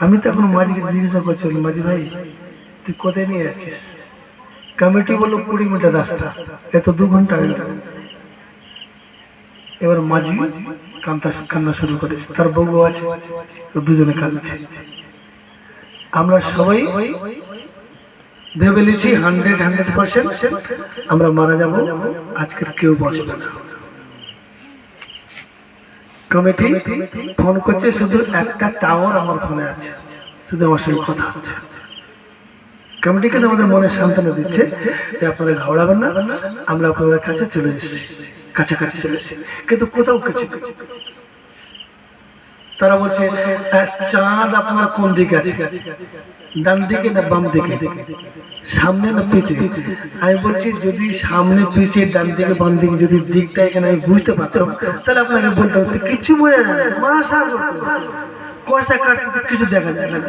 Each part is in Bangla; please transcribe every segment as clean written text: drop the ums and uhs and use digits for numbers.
আমি তো এখন মাঝিকে জিজ্ঞাসা করছিলাম, মাঝি ভাই তুই কোথায় নিয়ে যাচ্ছিস? কমিটি বললো 20 মিটার রাস্তা, এত 2 ঘন্টা হয়ে গেল। এবার মাঝি কান্না শুরু করেছে, তার বউ আছে, দুজনে কাঁদছে। আমরা সবাই ভেবে নিয়েছি 100% আমরা মারা যাব, আজকের কেউ বসবে না। কমিটি ফোন করছে, শুধু একটা টাওয়ার আমার ফোনে আছে, শুধু আমার সঙ্গে কথা হচ্ছে। কমিটি কিন্তু আমাদের মনে সান্ত্বনা দিচ্ছে যে আপনারা ঘাবড়াবেন না, আমরা আপনাদের কাছে চলে এসেছি, কাছাকাছি চলে এসেছি। কিন্তু কোথাও কিছু, তারা বলছে চাঁদ আপনার কোন দিকে আছে, ডান দিকে না বাম দিকে, সামনে না পিছে? আমি বলছি যদি সামনে পিছে ডান দিকে বাম দিকে যদি দিকটা এখানে আমি বুঝতে পারতাম তাহলে আপনাকে বলতে হতো, কিছু বোঝা যায় না, মাসা কষা কাটতে কিছু দেখা যায় না।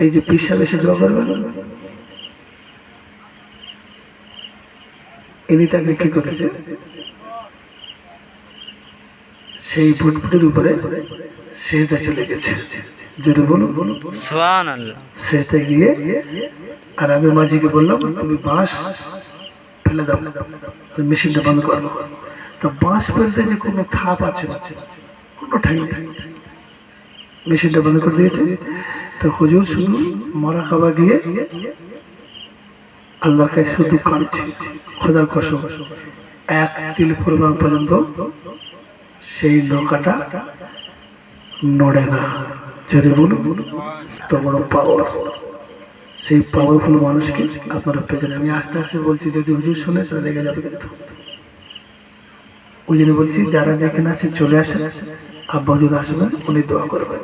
এই যে পিসা বেশি জোয়া করবে, ইনি তাকে কি করেছে, সেই ফুটফুটের উপরে সেটা চলে গেছে। যদি বলুন সুবহানাল্লাহ, সেটা গিয়ে আর আমি মাঝিকে বললাম তুমি বাঁশ ফেলে দাও, মেশিনটা বন্ধ করো। তো বাঁশ ফেলতে যে কোনো থাপ আছে, কোনো ঠাই নেই, মেশিনটা বন্ধ করে দিয়েছে। তো হুজুর শুধু মরা খাওয়া গিয়ে আল্লাহকে শুধু কাঁদছে, খোদার কসম 1 তিল পরিমাণ পর্যন্ত সেই নৌকাটা নড়ে না। যদি বলুন তো বড় পাওয়ার, সেই পাওয়ারফুল মানুষকে আপনারা পেয়েছেন। আমি আস্তে আস্তে বলছি, যদি হুজুর শুনে সেটা লেগে যাবে কিন্তু। ওই জন্য বলছি যারা যেখানে আছে চলে আসে, আব্বা হুজুর আসবেন, উনি দোয়া করবেন।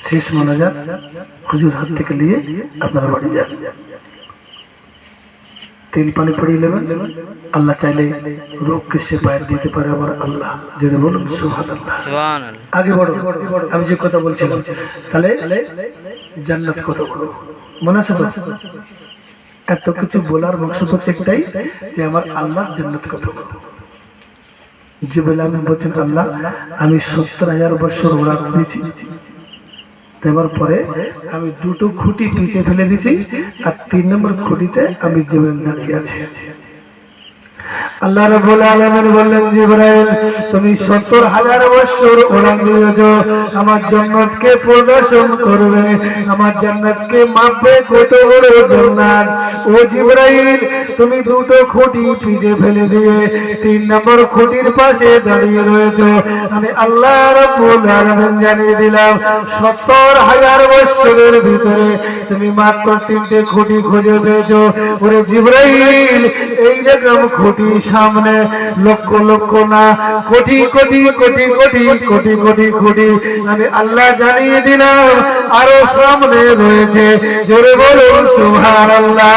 শেষ মোনাজাত হুজুর হাত থেকে নিয়ে আপনারা বাড়ি যান, তেল পানি পড়িয়ে নেবেন। আল্লাহ চাইলে রোগকে সেপায় দিতে পারে আমার আল্লাহ। যদি বলুন সুবহানাল্লাহ। আগে বড় আমি যে কথা বলছিলাম, তাহলে জান্নাত কত বড় মনে আছে তো? এত কিছু বলার মকসদ হচ্ছে একটাই, যে আমার আল্লাহ জান্নাত কত বড়। জিবরাইল আমিন বলছেন, আল্লাহ আমি 70,000 বছর ওড়া দিয়েছি, দেওয়ার পরে আমি 2টো খুঁটি নিচে ফেলে দিয়েছি, আর 3 নম্বর খুঁটিতে আমি জিবরাইল দাঁড়িয়ে আছি। আল্লাহ রাব্বুল আলামিন বললেন, জিবরাইল তুমি 70,000 বছর উড়ান দিয়েছো, আমার জান্নাতকে প্রদর্শন করবে, আমার জান্নাতকে মাপবে কত বড় জান্নাত। ও জিবরাইল তুমি 2টো খুঁটি পিছে ফেলে দিয়ে 3 নম্বর খুঁটির পাশে দাঁড়িয়ে রয়েছো। আমি আল্লাহ রাব্বুল আলামিন জানিয়ে দিলাম 70,000 বছরের ভিতরে তুমি মাত্র 3টে খুঁটি খুঁজে পেয়েছো। ওরে জিবরাইল এই রকম খুঁটি সামনে লক্ষ লক্ষ না কোটি কোটি কোটি কোটি কোটি কোটি কোটি আমি আল্লাহ জানিয়ে দিলাম আরো সামনে রয়েছে। জোরে বলুন সুবহানাল্লাহ।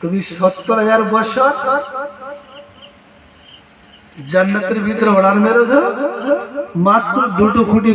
তুমি 70,000 বছর জান্নাতের ভিতরে ওড়ান মেরেছো, মাত্র 2টো খুঁটি